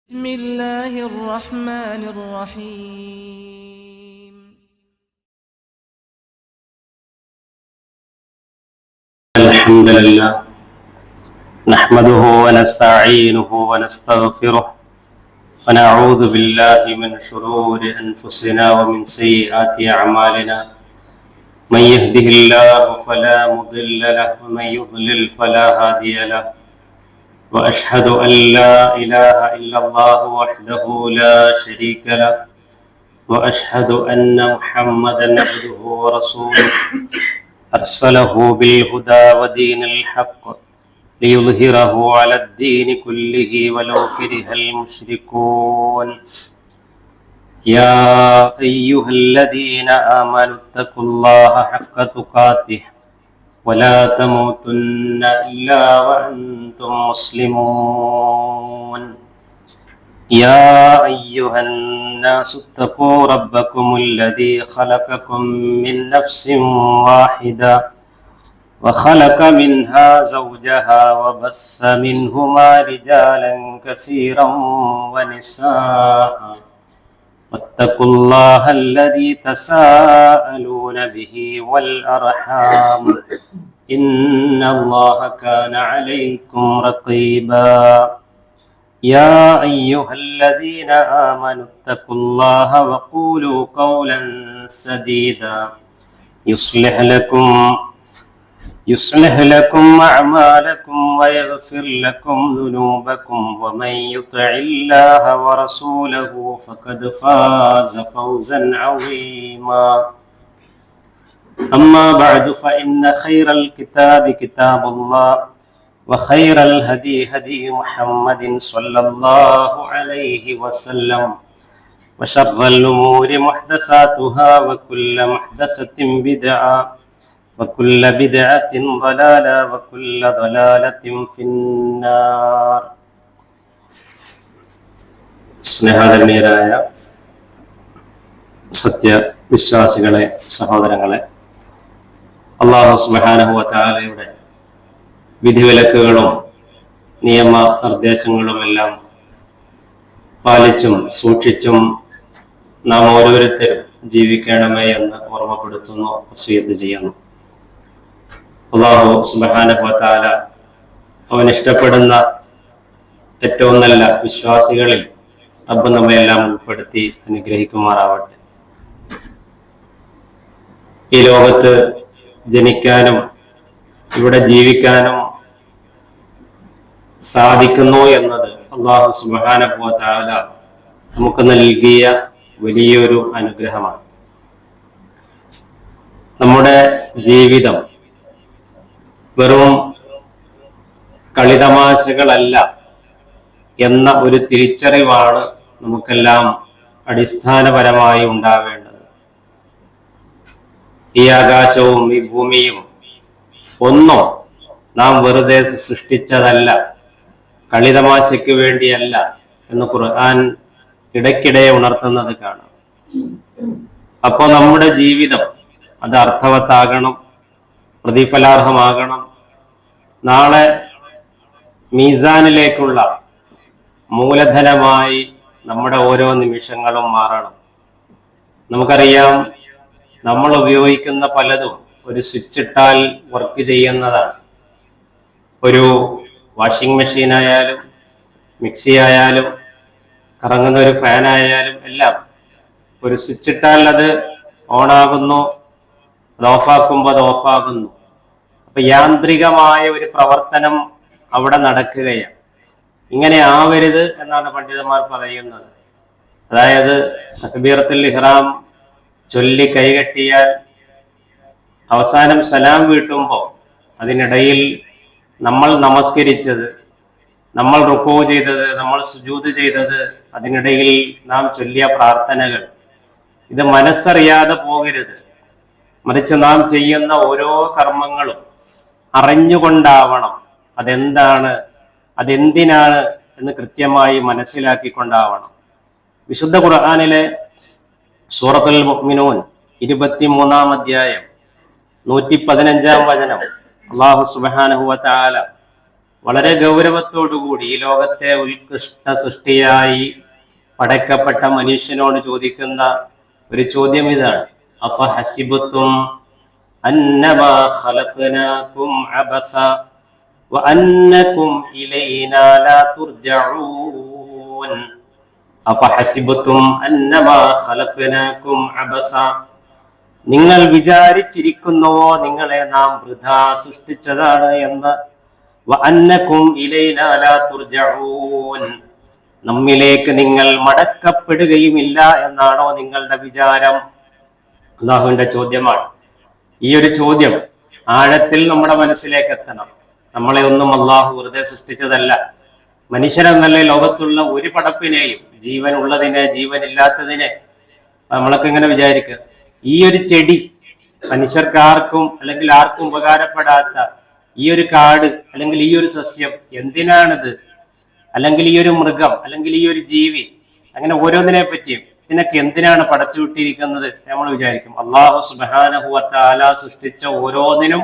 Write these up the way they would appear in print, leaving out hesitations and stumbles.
بسم الله الرحمن الرحيم. الحمد لله نحمده ونستعينه ونستغفره ونعوذ بالله من شرور أنفسنا ومن سيئات أعمالنا من يهده الله فلا مضل له ومن يضلل فلا هادي له وأشهد أن لا إله إلا الله وحده لا شريك له وأشهد أن محمدا عبده ورسوله أرسله بالهدى ودين الحق ليظهره على الدين كله ولو كره المشركون يا أيها الذين آمنوا اتقوا الله حق تقاته ولا تموتن إلا وأنتم مسلمون يا أيها الناس اتقوا ربكم الذي خلقكم من نفس واحدة وخلق منها زوجها وبث منهما رجالا كثيرا ونساء واتقوا الله الذي تساءلون به والأرحام إن الله كان عليكم رقيبا يا أيها الذين آمنوا اتقوا الله وقولوا قولا سديدا يصلح لكم أعمالكم ويغفر لكم ذنوبكم ومن يطع الله ورسوله فقد فاز فوزا عظيما أما بعد فإن خير الكتاب كتاب الله وخير الهدي هدي محمد صلى الله عليه وسلم وشر الأمور محدثاتها وكل محدثة بدعة وكل بدعة ضلالة وكل ضلالة في النار. സ്നേഹധന്യരായ സത്യവിശ്വാസികളെ, സഹോദരങ്ങളെ, അല്ലാഹു സുബ്ഹാനഹു വ തആലയുടെ വിധിവിലക്കുകളും നിയമ നിർദ്ദേശങ്ങളുമെല്ലാം പാലിച്ചും സൂക്ഷിച്ചും നാം ഓരോരുത്തരും ജീവിക്കണമേ എന്ന് ഓർമ്മപ്പെടുത്തുന്നു, വസിയത്ത് ചെയ്യുന്നു. അല്ലാഹു സുബ്ഹാനഹു വ തആല അവൻ ഇഷ്ടപ്പെടുന്ന ഏറ്റവും നല്ല വിശ്വാസികളിൽ റബ്ബ് നമ്മയെല്ലാം ഉൾപ്പെടുത്തി അനുഗ്രഹിക്കുമാറാവട്ടെ. ഈ ലോകത്ത് ജനിക്കാനും ഇവിടെ ജീവിക്കാനും സാധിക്കുന്നു എന്നത് അല്ലാഹു സുബ്ഹാനഹു വ തആല നമുക്ക് നൽകിയ വലിയൊരു അനുഗ്രഹമാണ്. നമ്മുടെ ജീവിതം വെറും കളിതമാശകളല്ല എന്ന ഒരു തിരിച്ചറിവാണ് നമുക്കെല്ലാം അടിസ്ഥാനപരമായി ഉണ്ടാവേണ്ടത്. ഈ ആകാശവും ഈ ഭൂമിയും ഒന്നും നാം വെറുതെ സൃഷ്ടിച്ചതല്ല, കളിതമാശയ്ക്ക് വേണ്ടിയല്ല എന്ന് ഖുർആൻ ഇടയ്ക്കിടെ ഉണർത്തുന്നത് കാണാം. അപ്പോൾ നമ്മുടെ ജീവിതം അത് അർത്ഥവത്താകണം, പ്രതിഫലാർഹമാകണം, നാളെ മീസാനിലേക്കുള്ള മൂലധനമായി നമ്മുടെ ഓരോ നിമിഷങ്ങളും മാറണം. നമുക്കറിയാം, നമ്മൾ ഉപയോഗിക്കുന്ന പലതും ഒരു സ്വിച്ച് ഇട്ടാൽ വർക്ക് ചെയ്യുന്നതാണ്. ഒരു വാഷിംഗ് മെഷീൻ ആയാലും മിക്സി ആയാലും കറങ്ങുന്ന ഒരു ഫാൻ ആയാലും എല്ലാം ഒരു സ്വിച്ച് ഇട്ടാൽ അത് ഓണാകുന്നു, അത് ഓഫാക്കുമ്പോൾ അത് ഓഫാകുന്നു. അപ്പൊ യാന്ത്രികമായ ഒരു പ്രവർത്തനം അവിടെ നടക്കുകയാണ്. ഇങ്ങനെ ആവരുത് എന്നാണ് പണ്ഡിതന്മാർ പറയുന്നത്. അതായത് തക്ബീറത്തുൽ ഇഹ്റാം ചൊല്ലി കൈകെട്ടിയാൽ അവസാനം സലാം വീട്ടുമ്പോൾ അതിനിടയിൽ നമ്മൾ നമസ്കരിച്ചത്, നമ്മൾ റുക്കൂ ചെയ്തത്, നമ്മൾ സുജൂദ് ചെയ്തത്, അതിനിടയിൽ നാം ചൊല്ലിയ പ്രാർത്ഥനകൾ, ഇത് മനസ്സറിയാതെ പോകരുത്. മറിച്ച് നാം ചെയ്യുന്ന ഓരോ കർമ്മങ്ങളും അറിഞ്ഞുകൊണ്ടാവണം. അതെന്താണ്, അതെന്തിനാണ് എന്ന് കൃത്യമായി മനസ്സിലാക്കിക്കൊണ്ടാവണം. വിശുദ്ധ ഖുർആനിലെ സൂറത്തുൽ മുഅ്മിനൂൻ 23-ാം അധ്യായം 115-ാം വചനം അല്ലാഹു സുബ്ഹാനഹു വ തആല വളരെ ഗൗരവത്തോടുകൂടി ഈ ലോകത്തെ ഉത്കൃഷ്ട സൃഷ്ടിയായി പടയ്ക്കപ്പെട്ട മനുഷ്യനോട് ചോദിക്കുന്ന ഒരു ചോദ്യം ഇതാണ്: അഫ ഹസിബത്തും അന്നമാ ഖലഖനാകും അബസ വഅന്നകും ഇലൈനാ ലാ തുർജഊൻ. അഫ ഹസിബത്തും അന്നമാ ഖലഖനാകും അബസ, നിങ്ങൾ വിചാരിച്ചിരിക്കുന്നുവോ നിങ്ങളെ നാം വൃഥാ സൃഷ്ടിച്ചതാണ് എന്ന്? വഅന്നകും ഇലൈനാ ലാ തുർജഊൻ, നമ്മിലേക്ക് നിങ്ങൾ മടക്കപ്പെടുകയുമില്ല എന്നാണോ നിങ്ങളുടെ വിചാരം? അല്ലാഹുവിന്റെ ചോദ്യമാണ്. ഈ ഒരു ചോദ്യം ആഴത്തിൽ നമ്മുടെ മനസ്സിലേക്ക് എത്തണം. നമ്മളെ ഒന്നും അല്ലാഹു വെറുതെ സൃഷ്ടിച്ചതല്ല. മനുഷ്യരെന്നല്ല ലോകത്തുള്ള ഒരു പടപ്പിനെയും, ജീവൻ ഉള്ളതിനെ ജീവനില്ലാത്തതിനെ, നമ്മളൊക്കെ ഇങ്ങനെ വിചാരിക്കുക, ഈ ഒരു ചെടി മനുഷ്യർക്ക് ആർക്കും അല്ലെങ്കിൽ ആർക്കും ഉപകാരപ്പെടാത്ത ഈ ഒരു കാട് അല്ലെങ്കിൽ ഈ ഒരു സസ്യം എന്തിനാണിത്, അല്ലെങ്കിൽ ഈ ഒരു മൃഗം അല്ലെങ്കിൽ ഈ ഒരു ജീവി, അങ്ങനെ ഓരോന്നിനെ പറ്റിയും ഇതിനൊക്കെ എന്തിനാണ് പടച്ചു വിട്ടിരിക്കുന്നത് നമ്മൾ വിചാരിക്കും. അല്ലാഹു സുബ്ഹാനഹു വ തആല സൃഷ്ടിച്ച ഓരോന്നിനും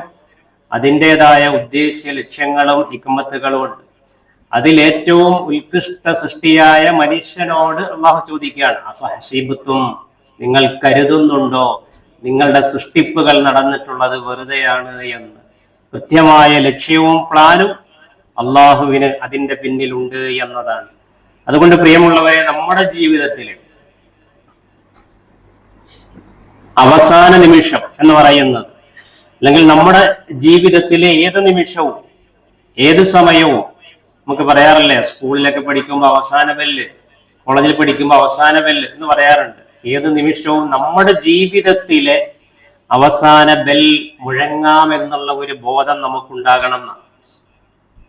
അതിൻ്റെതായ ഉദ്ദേശ്യ ലക്ഷ്യങ്ങളും ഹിക്മത്തുകളും ഉണ്ട്. അതിലേറ്റവും ഉത്കൃഷ്ട സൃഷ്ടിയായ മനുഷ്യനോട് അല്ലാഹു ചോദിക്കുകയാണ്: അഫഹസിബത്തും, നിങ്ങൾ കരുതുന്നുണ്ടോ നിങ്ങളുടെ സൃഷ്ടിപ്പുകൾ നടന്നിട്ടുള്ളത് വെറുതെയാണ് എന്ന്? കൃത്യമായ ലക്ഷ്യവും പ്ലാനും അള്ളാഹുവിന് അതിന്റെ പിന്നിലുണ്ട് എന്നതാണ്. അതുകൊണ്ട് പ്രിയമുള്ളവരെ, നമ്മുടെ ജീവിതത്തിൽ അവസാന നിമിഷം എന്ന് പറയുന്നത്, അല്ലെങ്കിൽ നമ്മുടെ ജീവിതത്തിലെ ഏത് നിമിഷവും ഏത് സമയവും, നമുക്ക് പറയാറില്ലേ, സ്കൂളിലൊക്കെ പഠിക്കുമ്പോൾ അവസാന ബെല്ല്, കോളേജിൽ പഠിക്കുമ്പോൾ അവസാന ബെല്ല് എന്ന് പറയാറുണ്ട്. ഏത് നിമിഷവും നമ്മുടെ ജീവിതത്തിലെ അവസാന ബെൽ മുഴങ്ങാമെന്നുള്ള ഒരു ബോധം നമുക്കുണ്ടാകണം എന്നാണ്.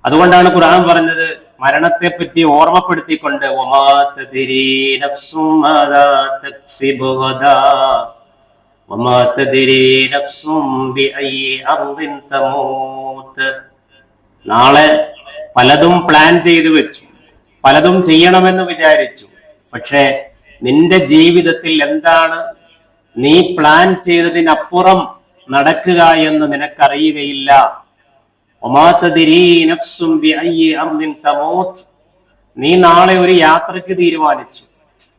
അതുകൊണ്ടാണ് ഖുർആൻ പറഞ്ഞത്, മരണത്തെ പറ്റി ഓർമ്മപ്പെടുത്തിക്കൊണ്ട്, നാളെ പലതും പ്ലാൻ ചെയ്തു വെച്ചു, പലതും ചെയ്യണമെന്ന് വിചാരിച്ചു. പക്ഷെ നിന്റെ ജീവിതത്തിൽ എന്താണ് നീ പ്ലാൻ ചെയ്തതിനപ്പുറം നടക്കുക എന്ന് നിനക്കറിയുകയില്ല. നീ നാളെ ഒരു യാത്രക്ക് തീരുമാനിച്ചു,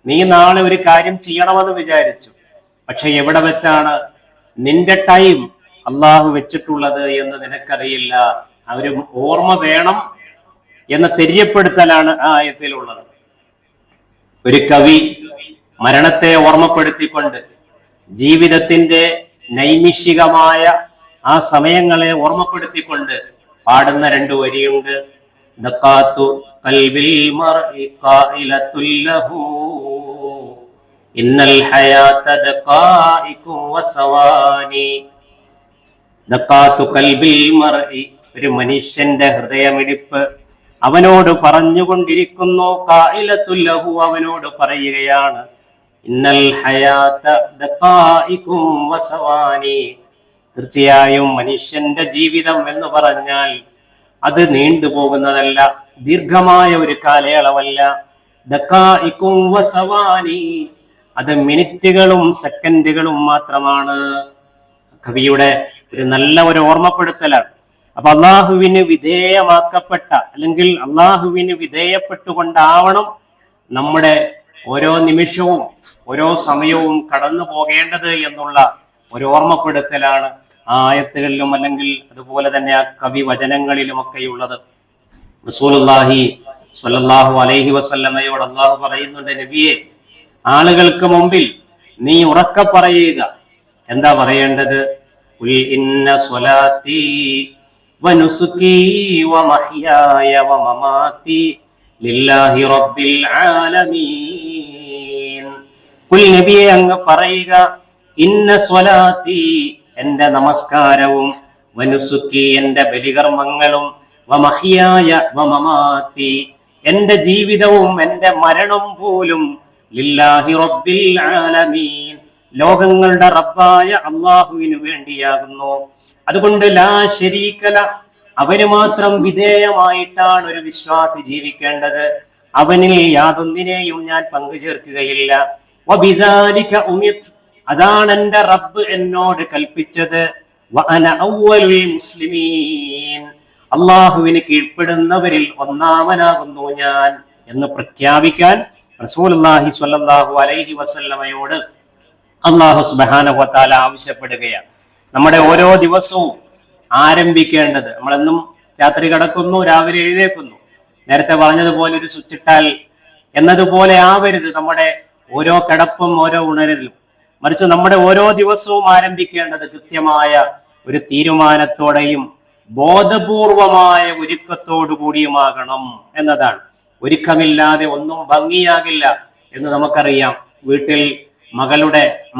നീ നാളെ ഒരു കാര്യം ചെയ്യണമെന്ന് വിചാരിച്ചു. പക്ഷെ എവിടെ വെച്ചാണ് നിന്റെ ടൈം അള്ളാഹു വെച്ചിട്ടുള്ളത് എന്ന് നിനക്കറിയില്ല. അവര് ഓർമ്മ വേണം എന്ന തെര്യപ്പെടുത്തലാണ് ആ ആയത്തിലുള്ളത്. ഒരു കവി മരണത്തെ ഓർമ്മപ്പെടുത്തിക്കൊണ്ട് ജീവിതത്തിന്റെ നൈമിഷികമായ ആ സമയങ്ങളെ ഓർമ്മപ്പെടുത്തിക്കൊണ്ട് പാടുന്ന രണ്ടു വരിയുണ്ട്. ദഖാത്തു ഖൽബിൽ മർഇ ഖായിലത്തുൽ ലഹു ഇന്നൽ ഹയാത ദഖായിഖു വസവാനി. ദഖാത്തു ഖൽബിൽ മർഇ, ഒരു മനുഷ്യന്റെ ഹൃദയമിടിപ്പ് അവനോട് പറഞ്ഞുകൊണ്ടിരിക്കുന്നു. ഖായിലത്തുൽ ലഹു, അവനോട് പറയുകയാണ്, ഇന്നൽ ഹയാത ദഖായിഖു വസവാനി, തീർച്ചയായും മനുഷ്യന്റെ ജീവിതം എന്ന് പറഞ്ഞാൽ അത് നീണ്ടുപോകുന്നതല്ല, ദീർഘമായ ഒരു കാലയളവല്ല. ദഖായിഖു വസവാനി, അത് മിനിറ്റുകളും സെക്കൻഡുകളും മാത്രമാണ്. കവിയുടെ ഒരു നല്ല ഒരു ഓർമ്മപ്പെടുത്തലാണ്. അപ്പൊ അള്ളാഹുവിന് വിധേയമാക്കപ്പെട്ട, അല്ലെങ്കിൽ അള്ളാഹുവിന് വിധേയപ്പെട്ടുകൊണ്ടാവണം നമ്മുടെ ഓരോ നിമിഷവും ഓരോ സമയവും കടന്നു പോകേണ്ടത് എന്നുള്ള ഒരു ഓർമ്മപ്പെടുത്തലാണ് ആ ആയത്തുകളിലും അല്ലെങ്കിൽ അതുപോലെ തന്നെ ആ കവി വചനങ്ങളിലുമൊക്കെയുള്ളത്. റസൂലുള്ളാഹി സ്വല്ലല്ലാഹു അലൈഹി വസല്ലമയോട് അള്ളാഹു പറയുന്നുണ്ട്, നബിയെ, ആളുകൾക്ക് മുമ്പിൽ നീ ഉറക്കെ പറയുക. എന്താ പറയേണ്ടത്? ഖുൽ ഇന്ന സ്വലാത്തി വനുസുകി വമഹ്യായ വമമാതി ലില്ലാഹി റബ്ബിൽ ആലമീൻ. ഖുൽ, നബിയെ, അങ്ങ് പറയുക, ഇന്ന സ്വലാത്തി, എന്റെ നമസ്കാരവും, വനുസുക്കി, എന്റെ ബലികർമ്മങ്ങളും, വമഹ്യായ വമമാതി, എന്റെ ജീവിതവും എന്റെ മരണം പോലും, ലില്ലാഹി റബ്ബിൽ ആലമീൻ, ലോകങ്ങളുടെ റബ്ബായ അള്ളാഹുവിനു വേണ്ടിയാകുന്നു. അതുകൊണ്ട് ലാ ശരീക ലഹ്, അവന് മാത്രം വിധേയമായിട്ടാണ് ഒരു വിശ്വാസി ജീവിക്കേണ്ടത്. അവനിൽ യാതൊന്നിനെയും ഞാൻ പങ്കുചേർക്കുകയില്ല. വബിദാലിക ഉമിത്, അതാണ് എന്റെ റബ്ബ് എന്നോട് കൽപ്പിച്ചത്. വഅന അവ്വലുൽ മുസ്ലിമീൻ, അള്ളാഹുവിന് കീഴ്പ്പെടുന്നവരിൽ ഒന്നാമനാകുന്നു ഞാൻ എന്ന് പ്രഖ്യാപിക്കാൻ റസൂലുള്ളാഹി സ്വല്ലല്ലാഹു അലൈഹി വസല്ലമയോട് അള്ളാഹു സുബ്ഹാനഹു വ തആല ആവശ്യപ്പെടുകയാണ്. നമ്മുടെ ഓരോ ദിവസവും ആരംഭിക്കേണ്ടത്, നമ്മളെന്നും രാത്രി കിടക്കുന്നു, രാവിലെ എഴുന്നേൽക്കുന്നു, നേരത്തെ പറഞ്ഞതുപോലെ ഒരു സ്വിച്ചിട്ടാൽ എന്നതുപോലെ ആവരുത് നമ്മുടെ ഓരോ കിടപ്പും ഓരോ ഉണരലും. മറിച്ച് നമ്മുടെ ഓരോ ദിവസവും ആരംഭിക്കേണ്ടത് കൃത്യമായ ഒരു തീരുമാനത്തോടെയും ബോധപൂർവമായ ഒരുക്കത്തോടു കൂടിയുമാകണം എന്നതാണ്. ഒരുക്കമില്ലാതെ ഒന്നും ഭംഗിയാകില്ല എന്ന് നമുക്കറിയാം. വീട്ടിൽ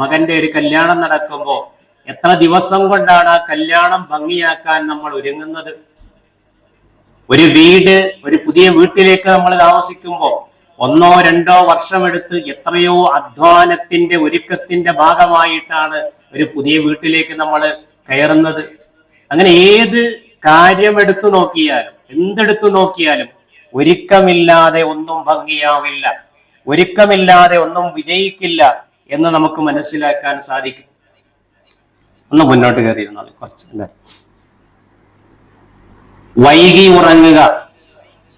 മകന്റെ ഒരു കല്യാണം നടക്കുമ്പോൾ എത്ര ദിവസം കൊണ്ടാണ് ആ കല്യാണം ഭംഗിയാക്കാൻ നമ്മൾ ഒരുങ്ങുന്നത്. ഒരു പുതിയ വീട്ടിലേക്ക് നമ്മൾ താമസിക്കുമ്പോൾ 1-2 വർഷമെടുത്ത് എത്രയോ അധ്വാനത്തിന്റെ ഒരുക്കത്തിന്റെ ഭാഗമായിട്ടാണ് ഒരു പുതിയ വീട്ടിലേക്ക് നമ്മൾ കയറുന്നത്. അങ്ങനെ ഏത് കാര്യം എടുത്തു നോക്കിയാലും, എന്തെടുത്തു നോക്കിയാലും ഒരുക്കമില്ലാതെ ഒന്നും ഭംഗിയാവില്ല, ഒരുക്കമില്ലാതെ ഒന്നും വിജയിക്കില്ല എന്ന് നമുക്ക് മനസ്സിലാക്കാൻ സാധിക്കും. ഒന്ന് മുന്നോട്ട് കയറിയിരുന്നാൽ കുറച്ച് അല്ലെ. വൈകി ഉറങ്ങുക,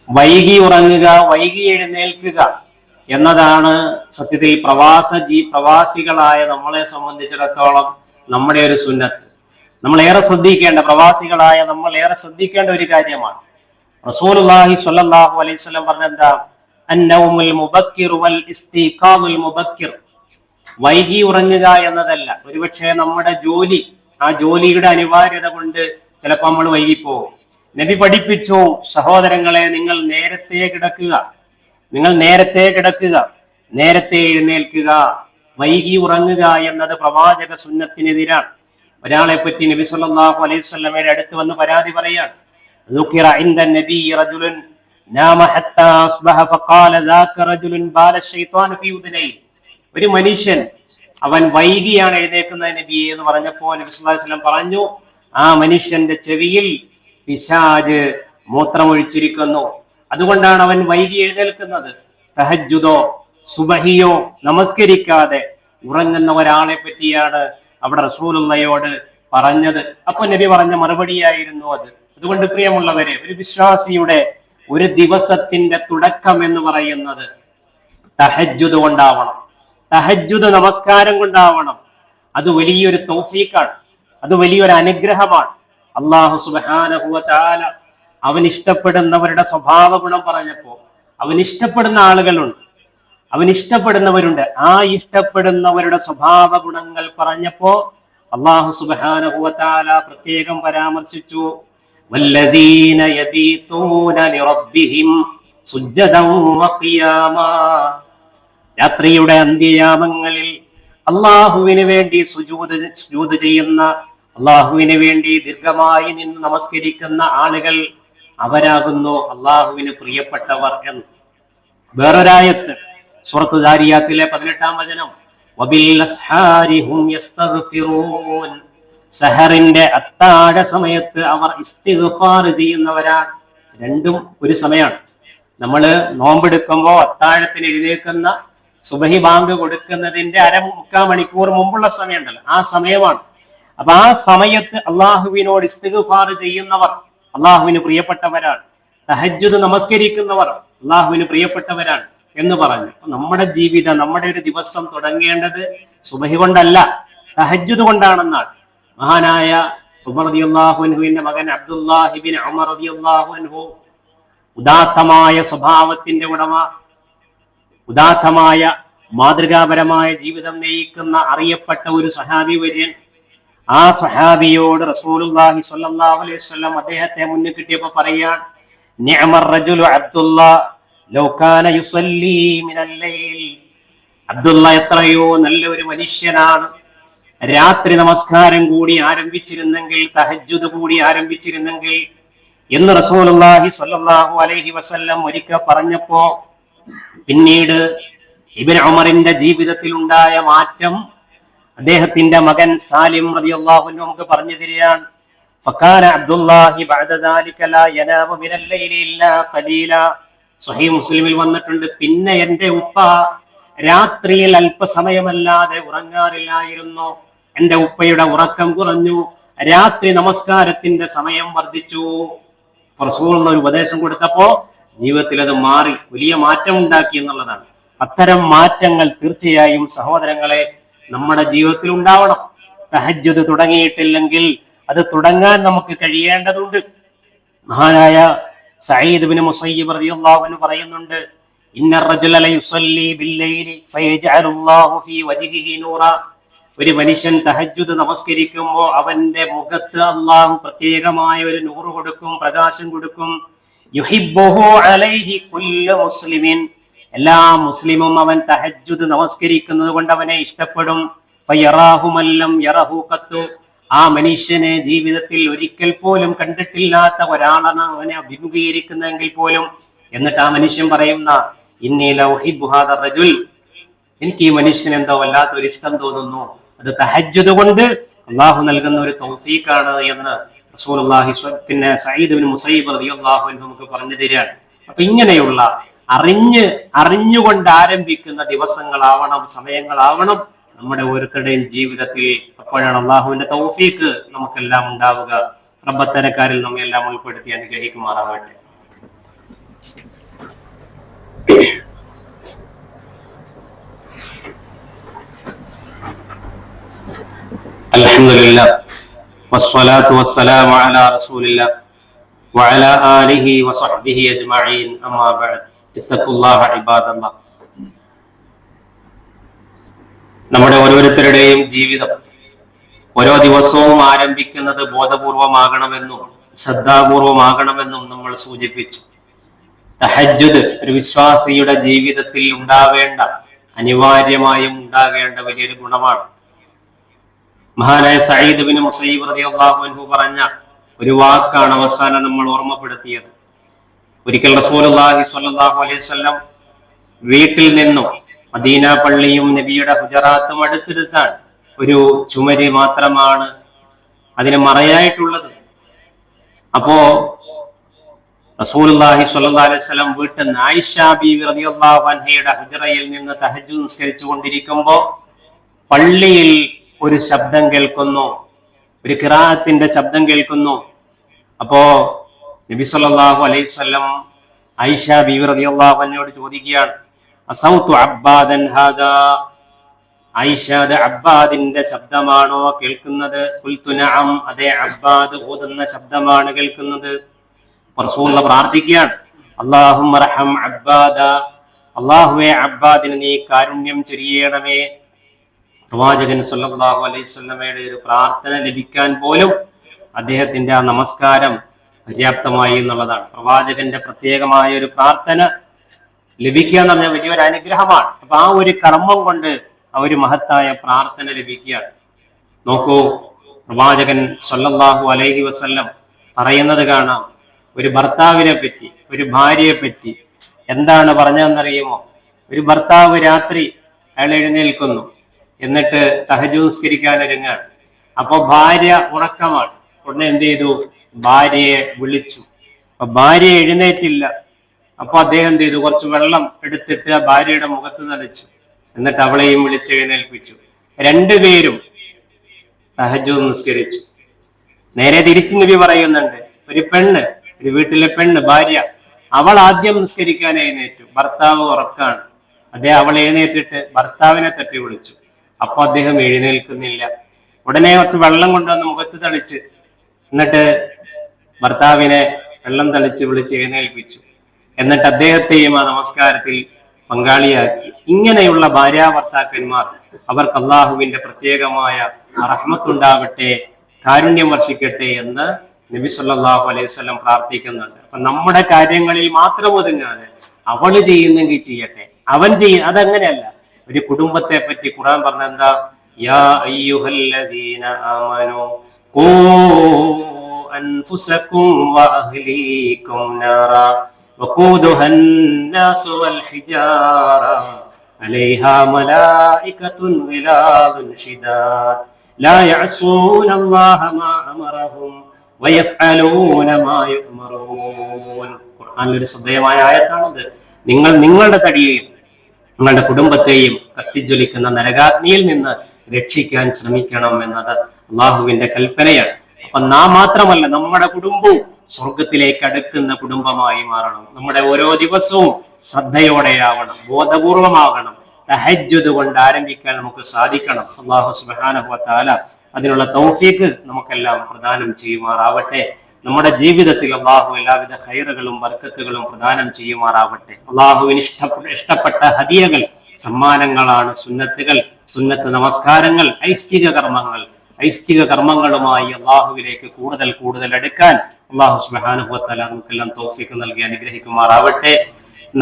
വൈകി എഴുന്നേൽക്കുക എന്നതാണ് സത്യത്തിൽ പ്രവാസികളായ നമ്മളെ സംബന്ധിച്ചിടത്തോളം നമ്മുടെ ഒരു സുന്നത്ത്. പ്രവാസികളായ നമ്മൾ ഏറെ ശ്രദ്ധിക്കേണ്ട ഒരു കാര്യമാണ്. റസൂലുള്ളാഹി സ്വല്ലല്ലാഹു അലൈഹി വസല്ലം പറഞ്ഞെന്താ? അന്നൗമുൽ മുബക്കിർ വൽ ഇസ്തിഖാദുൽ മുബക്കിർ. വൈകി ഉറങ്ങുക എന്നതല്ല, ഒരുപക്ഷെ നമ്മുടെ ആ ജോലിയുടെ അനിവാര്യത കൊണ്ട് ചിലപ്പോൾ നമ്മൾ വൈകിപ്പോകും. നബി പഠിപ്പിച്ചു, സഹോദരങ്ങളെ, നിങ്ങൾ നേരത്തെ കിടക്കുക, നേരത്തെ എഴുന്നേൽക്കുക. വൈകി ഉറങ്ങുക എന്നത് പ്രവാചക സുന്നത്തിനെതിരാണ്. ഒരാളെ പറ്റി നബി സല്ലല്ലാഹു അലൈഹി വസല്ലമയുടെ അടുത്ത് വന്ന് പരാതി പറയാണ്. ذكر عند النبي رجل نام حتى اصبح فقال ذاك رجل بال الشيطان في اذنيه. ഒരു മനുഷ്യൻ അവൻ വൈകിയാണ് എഴുന്നേൽക്കുന്നത് നബിയെ എന്ന് പറഞ്ഞപ്പോൾ നബി സല്ലല്ലാഹു അലൈഹി വസല്ലം പറഞ്ഞു, ആ മനുഷ്യന്റെ ചെവിയിൽ പിശാച് മൂത്രമൊഴിച്ചിരിക്കുന്നു, അതുകൊണ്ടാണ് അവൻ വൈകി എഴുന്നേൽക്കുന്നത്. തഹജ്ജുദോ സുബഹിയോ നമസ്കരിക്കാതെ ഉറങ്ങുന്ന ഒരാളെ പറ്റിയാണ് അവിടെ റസൂലുള്ളാഹിയോട് പറഞ്ഞത്. അപ്പൊ നബി പറഞ്ഞ മറുപടിയായിരുന്നു അത്. അതുകൊണ്ട് പ്രിയമുള്ളവരെ, ഒരു വിശ്വാസിയുടെ ഒരു ദിവസത്തിന്റെ തുടക്കം എന്ന് പറയുന്നത് തഹജ്ജുദ് കൊണ്ടാവണം, തഹജ്ജുദ് നമസ്കാരം കൊണ്ടാവണം. അത് വലിയൊരു തൗഫീഖാണ്, അത് വലിയൊരു അനുഗ്രഹമാണ്. അല്ലാഹു സുബ്ഹാനഹു വ തആല അവൻ ഇഷ്ടപ്പെടുന്നവരുടെ സ്വഭാവ ഗുണം പറഞ്ഞപ്പോ, അവൻ ഇഷ്ടപ്പെടുന്ന ആളുകളുണ്ട്, അവൻ ഇഷ്ടപ്പെടുന്നവരുണ്ട്. ആ ഇഷ്ടപ്പെടുന്നവരുടെ സ്വഭാവ ഗുണങ്ങൾ പറഞ്ഞപ്പോ അല്ലാഹു സുബ്ഹാനഹു വ തആല പ്രത്യേകം പരാമർശിച്ചു, വല്ലദീന യബീതൂന ലിറബ്ബിഹിം സുജ്ജദൻ വഖിയാമാ. രാത്രിയുടെ അന്ത്യയാമങ്ങളിൽ അല്ലാഹുവിന് വേണ്ടി സുജൂദ് ചെയ്യുന്ന, അല്ലാഹുവിന് വേണ്ടി ദീർഘമായി നിന്ന് നമസ്കരിക്കുന്ന ആളുകൾ, അവരാകുന്നു അല്ലാഹുവിന് പ്രിയപ്പെട്ടവർ എന്ന്. വേറൊരായത്ത് സൂറത്ത് ദാരിയാത്തിലെ 18-ാം വചനം, വബിൽ അസ്ഹാരി ഹും യസ്തഗ്ഫിറൂൻ. സഹറിന്റെ അത്താഴ സമയത്ത് അവർ ഇസ്തിഗ്ഫാർ ചെയ്യുന്നവരാണ്. രണ്ടും ഒരു സമയമാണ്. നമ്മൾ നോമ്പെടുക്കുമ്പോൾ അത്താഴത്തിന് എഴുന്നേൽക്കുന്ന സുബഹി ബാങ്ക് കൊടുക്കുന്നതിന്റെ 1/4 മണിക്കൂർ മുമ്പുള്ള സമയമുണ്ടല്ലോ, ആ സമയമാണ്. അപ്പൊ ആ സമയത്ത് അള്ളാഹുവിനോട് ഇസ്തിഗ്ഫാർ ചെയ്യുന്നവർ അള്ളാഹുവിന് പ്രിയപ്പെട്ടവരാണ്. തഹജ്ജുദ് നമസ്കരിക്കുന്നവർ അള്ളാഹുവിന് പ്രിയപ്പെട്ടവരാണ് എന്ന് പറഞ്ഞു. നമ്മുടെ ജീവിതം, നമ്മുടെ ഒരു ദിവസം തുടങ്ങേണ്ടത് സുബഹി കൊണ്ടല്ല, തഹജ്ജുദ് കൊണ്ടാണെന്നാണ്. മഹാനായ ഉമർ റളിയല്ലാഹു അൻഹുവിന്റെ മകൻ അബ്ദുല്ലാഹി ഇബ്നു ഉമർ റളിയല്ലാഹു അൻഹു, ഉദാത്തമായ സ്വഭാവത്തിന്റെ ഉടമ, ഉദാത്തമായ മാതൃകാപരമായ ജീവിതം നയിക്കുന്ന അറിയപ്പെട്ട ഒരു സ്വഹാബി വര്യൻ. ആ സ്വഹാബിയോട് റസൂലുള്ളാഹി സ്വല്ലല്ലാഹു അലൈഹി വസല്ലം അദ്ദേഹത്തെ മുന്നിൽ കിട്ടിയപ്പോൾ പറയാൻ, നിഅമർ റജുലു അബ്ദുല്ലാഹ് ലൗ കാന യുസല്ലി മിനൽ ലൈൽ. അബ്ദുള്ള എത്രയോ നല്ലൊരു മനുഷ്യനാണ്, രാത്രി നമസ്കാരം കൂടി ആരംഭിച്ചിരുന്നെങ്കിൽ, തഹജ്ജുദ് കൂടി ആരംഭിച്ചിരുന്നെങ്കിൽ എന്ന് റസൂലുള്ളാഹി സ്വല്ലല്ലാഹു അലൈഹി വസല്ലം ഒരിക്കൽ പറഞ്ഞപ്പോ, പിന്നീട് ഇബ്നു ഉമറിന്റെ ജീവിതത്തിൽ ഉണ്ടായ മാറ്റം അദ്ദേഹത്തിന്റെ മകൻ സാലിം റളിയല്ലാഹു അൻഹു നമുക്ക് പറഞ്ഞു തരികയാണ്. ഫകാന അബ്ദുല്ലാഹി ബഅദ ദാലിക ലാ യനാമു മിനൽ ലൈലി ഇല്ലാ ഖലീല. സ്വഹീഹ് മുസ്ലിമിൽ വന്നിട്ടുണ്ട്, പിന്നെ എന്റെ ഉപ്പ രാത്രിയിൽ അല്പസമയമല്ലാതെ ഉറങ്ങാറില്ലായിരുന്നു. എന്റെ ഉപ്പയുടെ ഉറക്കം കുറഞ്ഞു, രാത്രി നമസ്കാരത്തിന്റെ സമയം വർദ്ധിച്ചു. റസൂലുള്ള ഒരു ഉപദേശം കൊടുത്തപ്പോ ജീവിതത്തിൽ അത് മാറി വലിയ മാറ്റം ഉണ്ടാക്കി എന്നുള്ളതാണ്. അത്തരം മാറ്റങ്ങൾ തീർച്ചയായും സഹോദരങ്ങളെ നമ്മുടെ ജീവിതത്തിൽ ഉണ്ടാവണം. തഹജ്ജുദ് തുടങ്ങിയിട്ടില്ലെങ്കിൽ അത് തുടങ്ങാൻ നമുക്ക് കഴിയേണ്ടതുണ്ട്. മഹാനായ സഈദ് ഇബ്നു മുസയ്യിബ് റളിയല്ലാഹു അൻഹു പറയുന്നുണ്ട്, ഇന്ന റജുല ലയുസല്ലി ബില്ലൈലി ഫയജഅലുല്ലാഹു ഫീ വജ്ഹിഹി നൂറ. ഒരു മനുഷ്യൻ തഹജ്ജുദ് നമസ്കരിക്കുമ്പോൾ അവന്റെ മുഖത്ത് അള്ളാഹു പ്രത്യേകമായ ഒരു നൂറ് കൊടുക്കും, പ്രകാശം കൊടുക്കും. യുഹിബ്ബുഹു അലൈഹി കുല്ലു മുസ്ലിമിൻ. എല്ലാ മുസ്ലിമും അവൻ തഹജ്ജുദ് നമസ്കരിക്കുന്നത് കൊണ്ട് അവനെ ഇഷ്ടപ്പെടും. ഫയറാഹു മല്ലം യറഹു ഖത്തു. ആ മനുഷ്യനെ ജീവിതത്തിൽ ഒരിക്കൽ പോലും കണ്ടിട്ടില്ലാത്ത ഒരാളാണ് അവനെ അഭിമുഖീകരിക്കുന്നതെങ്കിൽ പോലും. എന്നിട്ട് ആ മനുഷ്യൻ പറയുന്ന, ഇന്നി ലഉഹിബ്ബു ഹാദ റജുൽ, എനിക്ക് ഈ മനുഷ്യൻ എന്തോ വല്ലാത്തൊരു ഇഷ്ടം തോന്നുന്നു. അത് തഹജ്ജുദ് കൊണ്ട് അള്ളാഹു നൽകുന്ന ഒരു തൗഫീഖാണ് എന്ന് റസൂലുള്ളാഹി പിന്നെ സഈദ് ഇബ്നു മുസയ്യിബ് റളിയല്ലാഹു അൻഹു നമുക്ക് പറഞ്ഞു തരികയാണ്. അപ്പൊ ഇങ്ങനെയുള്ള അറിഞ്ഞുകൊണ്ട് ആരംഭിക്കുന്ന ദിവസങ്ങളാവണം, സമയങ്ങളാവണം നമ്മുടെ ഓരോരുത്തരുടെയും ജീവിതത്തിൽ. അപ്പോഴാണ് അള്ളാഹുവിന്റെ തൗഫീഖ് നമുക്കെല്ലാം ഉണ്ടാവുക. റബ്ബത്തരക്കാരിൽ നമ്മെ എല്ലാം ഉൾപ്പെടുത്തി അനുഗ്രഹിക്കുമാറാവട്ടെ. അൽഹംദുലില്ലാഹ് വസ്സലാത്തു വസ്സലാമു അലാ റസൂലില്ലാഹ് വഅലാ ആലിഹി വസഹ്ബിഹി അജ്മഈൻ. അമ്മാ ബഅദ്. ഇത്തഖുല്ലാഹ ഇബാദല്ലാഹ്. നമ്മുടെ ഓരോരുത്തരുടെയും ജീവിതം ഓരോ ദിവസവും ആരംഭിക്കുന്നത് ബോധപൂർവമാകണമെന്നും ശ്രദ്ധാപൂർവമാകണമെന്നും നമ്മൾ സൂചിപ്പിച്ചു. തഹജ്ജുദ് ഒരു വിശ്വാസിയുടെ ജീവിതത്തിൽ ഉണ്ടാവേണ്ട, അനിവാര്യമായും ഉണ്ടാകേണ്ട വലിയൊരു ഗുണമാണ്. മഹാനായ സഈദ് ഇബ്നു മുസയ്യിബ് റളിയല്ലാഹു അൻഹു പറഞ്ഞ ഒരു വാക്കാണ് അവസാനം നമ്മൾ ഓർമ്മപ്പെടുത്തിയത്. ഒരിക്കൽ റസൂലുള്ളാഹി സ്വല്ലല്ലാഹു അലൈഹി വസല്ലം വീട്ടിൽ നിന്നും മദീന പള്ളിയും നബിയുടെ ഹുജറാത്തും അടുത്തെടുത്താൽ ഒരു ചുമര് മാത്രമാണ് അതിന് മറയായിട്ടുള്ളത്. അപ്പോ റസൂലുള്ളാഹി സ്വല്ലല്ലാഹു അലൈഹി വസല്ലം വീട്ടിൽ നിന്ന് ആയിഷ ബീവി റളിയല്ലാഹു അൻഹയുടെ ഹുജറയിൽ നിന്ന് തഹജ്ജുദ് നിസ്കരിച്ചു കൊണ്ടിരിക്കുമ്പോൾ പള്ളിയിൽ ഒരു ശബ്ദം കേൾക്കുന്നു, ഒരു ഖിറാഅത്തിന്റെ ശബ്ദം കേൾക്കുന്നു. അപ്പോ നബി സല്ലല്ലാഹു അലൈഹി വസല്ലം ആയിഷ ബീവി റളിയല്ലാഹു അൻഹയോട് ചോദിക്കുകയാണ്, അസൗതു അബ്ബാദൻ ഹാദാ, ആയിഷ അത് അബ്ബാദിന്റെ ശബ്ദമാണോ കേൾക്കുന്നത്? ഖുൽതു നഅം, അതെ അബ്ബാദ് ഓതുന്ന ശബ്ദമാണ് കേൾക്കുന്നത്. റസൂലുള്ള പ്രാർത്ഥിക്കുകയാണ്, അല്ലാഹുമ്മ റഹം അബ്ബാദ, അല്ലാഹുവേ അബ്ബാദിന് നീ കാരുണ്യം ചൊരിയണമേ. പ്രവാചകൻ സല്ലല്ലാഹു അലൈഹി വസല്ലമയുടെ ഒരു പ്രാർത്ഥന ലഭിക്കാൻ പോലും അദ്ദേഹത്തിന്റെ ആ നമസ്കാരം പര്യാപ്തമായി എന്നുള്ളതാണ്. പ്രവാചകന്റെ പ്രത്യേകമായ ഒരു പ്രാർത്ഥന ലഭിക്കുക എന്ന് പറഞ്ഞാൽ വലിയൊരു അനുഗ്രഹമാണ്. അപ്പൊ ആ ഒരു കർമ്മം കൊണ്ട് ആ ഒരു മഹത്തായ പ്രാർത്ഥന ലഭിക്കുകയാണ്. നോക്കൂ, പ്രവാചകൻ സല്ലല്ലാഹു അലൈഹി വസല്ലം പറയുന്നത് കാണാം, ഒരു ഭർത്താവിനെ പറ്റി, ഒരു ഭാര്യയെ പറ്റി എന്താണ് പറഞ്ഞതെന്നറിയുമോ? ഒരു ഭർത്താവ് രാത്രി അയാൾ എഴുന്നേൽക്കുന്നു, എന്നിട്ട് തഹജ്ജുദ് നിസ്കരിക്കാൻ ഒരുങ്ങാണ്. അപ്പൊ ഭാര്യ ഉറക്കമാണ്. ഉടനെ എന്ത് ചെയ്തു? ഭാര്യയെ വിളിച്ചു. അപ്പൊ ഭാര്യ എഴുന്നേറ്റില്ല. അപ്പൊ അദ്ദേഹം എന്ത് ചെയ്തു? കുറച്ച് വെള്ളം എടുത്തിട്ട് ആ ഭാര്യയുടെ മുഖത്ത് നനച്ചു. എന്നിട്ട് അവളെയും വിളിച്ചെഴുന്നേൽപ്പിച്ചു. രണ്ടുപേരും തഹജ്ജുദ് നിസ്കരിച്ചു. നേരെ തിരിച്ചു നബി പറയുന്നുണ്ട്, ഒരു പെണ്ണ്, ഒരു വീട്ടിലെ പെണ്ണ്, ഭാര്യ, അവൾ ആദ്യം നിസ്കരിക്കാൻ എഴുന്നേറ്റു. ഭർത്താവ് ഉറക്കാണ്. അദ്ദേഹം അവൾ എഴുന്നേറ്റിട്ട് ഭർത്താവിനെ തട്ടി വിളിച്ചു. അപ്പൊ അദ്ദേഹം എഴുന്നേൽക്കുന്നില്ല. ഉടനെ കുറച്ച് വെള്ളം കൊണ്ടുവന്ന് മുഖത്ത് തളിച്ച്, എന്നിട്ട് ഭർത്താവിനെ വെള്ളം തളിച്ച് വിളിച്ച് എഴുന്നേൽപ്പിച്ചു. എന്നിട്ട് അദ്ദേഹത്തെയും ആ നമസ്കാരത്തിൽ പങ്കാളിയാക്കി. ഇങ്ങനെയുള്ള ഭാര്യാഭർത്താക്കന്മാർ, അവർക്ക് അള്ളാഹുവിന്റെ പ്രത്യേകമായ റഹ്മത്തുണ്ടാവട്ടെ, കാരുണ്യം വർഷിക്കട്ടെ എന്ന് നബി സല്ലല്ലാഹു അലൈഹി വസല്ലം പ്രാർത്ഥിക്കുന്നുണ്ട്. അപ്പൊ നമ്മുടെ കാര്യങ്ങളിൽ മാത്രം ഒതുങ്ങാതെ അവള് ചെയ്യുന്നെങ്കിൽ ചെയ്യട്ടെ, അവൻ അതങ്ങനെയല്ല. ഒരു കുടുംബത്തെ പറ്റി ഖുർആൻ പറഞ്ഞ എന്താ? യാ അയ്യുഹല്ലദീന ആമനൂ ഖൂ അൻഫുസകും വഅഹ്ലീകും നാറാ വഖൂദുഹാ അന്നാസു വൽ ഹിജാറ അലൈഹാ മലായികത്തുൻ ഗിലാദുൻ ഷിദാദ് ലാ യഅസൂന അല്ലാഹ മാ അമറഹും വയഫ്അലൂന മാ യുഅ്മറൂൻ. ഖുർആനിലെ ശ്രദ്ധേയമായ ആയത്താണിത്. നിങ്ങൾ നിങ്ങളുടെ തടിയെയും നിങ്ങളുടെ കുടുംബത്തെയും കത്തിജ്വലിക്കുന്ന നരകാഗ്നിയിൽ നിന്ന് രക്ഷിക്കാൻ ശ്രമിക്കണം എന്നത് അള്ളാഹുവിന്റെ കൽപ്പനയാണ്. അപ്പൊ നാം മാത്രമല്ല, നമ്മുടെ കുടുംബവും സ്വർഗത്തിലേക്ക് അടുക്കുന്ന കുടുംബമായി മാറണം. നമ്മുടെ ഓരോ ദിവസവും ശ്രദ്ധയോടെയാവണം, ബോധപൂർവമാകണം. തഹജ്ജുദ് കൊണ്ട് ആരംഭിക്കാൻ നമുക്ക് സാധിക്കണം. അല്ലാഹു സുബ്ഹാനഹു വ തആല അതിനുള്ള തൗഫീഖ് നമുക്കെല്ലാം പ്രദാനം ചെയ്യുമാറാവട്ടെ. നമ്മുടെ ജീവിതത്തിൽ അള്ളാഹു എല്ലാവിധ ഖൈറുകളും ബർക്കത്തുകളും പ്രദാനം ചെയ്യുമാറാവട്ടെ. അള്ളാഹുവിന് ഇഷ്ടപ്പെട്ട ഹദിയകൾ, സമ്മാനങ്ങളാണ് സുന്നത്തുകൾ, സുന്നത്ത് നമസ്കാരങ്ങൾ, ഐശ്ചിക കർമ്മങ്ങളുമായി അള്ളാഹുവിലേക്ക് കൂടുതൽ കൂടുതൽ അടുക്കാൻ അള്ളാഹു സുബ്ഹാനഹു വ തആല നമുക്കെല്ലാം തൗഫീഖ് നൽകി അനുഗ്രഹിക്കുമാറാവട്ടെ.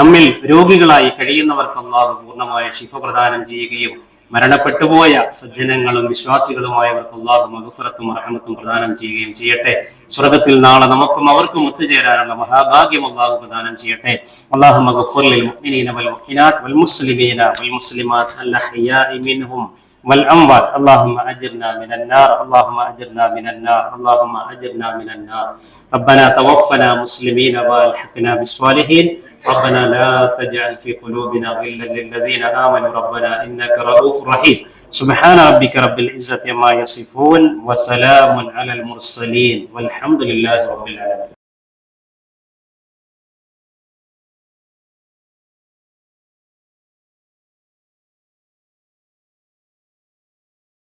നമ്മിൽ രോഗികളായി കഴിയുന്നവർക്ക് അള്ളാഹു പൂർണ്ണമായ ശിഫ പ്രദാനം ചെയ്യുകയും മരണപ്പെട്ടുപോയ സജ്ജനങ്ങളും വിശ്വാസികളുമായവർക്ക് അള്ളാഹു മഗ്ഫിറത്തും റഹ്മത്തും പ്രദാനം ചെയ്യുകയും ചെയ്യട്ടെ. സ്വർഗ്ഗത്തിൽ നാളെ നമുക്കും അവർക്കും ഒത്തുചേരാനുള്ള മഹാഭാഗ്യം അള്ളാഹു പ്രദാനം ചെയ്യട്ടെ. അല്ലാഹു മഗ്ഫിർ ലിൽ മുഅ്മിനീന വൽ മുഅ്മിനാത്ത് വൽ മുസ്ലിമീന വൽ മുസ്ലിമാത്ത് അൽ അഹ്യാഇ മിൻഹും والأموات اللهم أجرنا من النار اللهم أجرنا من النار اللهم أجرنا من النار ربنا توفنا مسلمين والحقنا بالصالحين ربنا لا تجعل في قلوبنا غلا للذين آمنوا ربنا إنك رؤوف رحيم سبحان ربك رب العزة عما يصفون وسلام على المرسلين والحمد لله رب العالمين.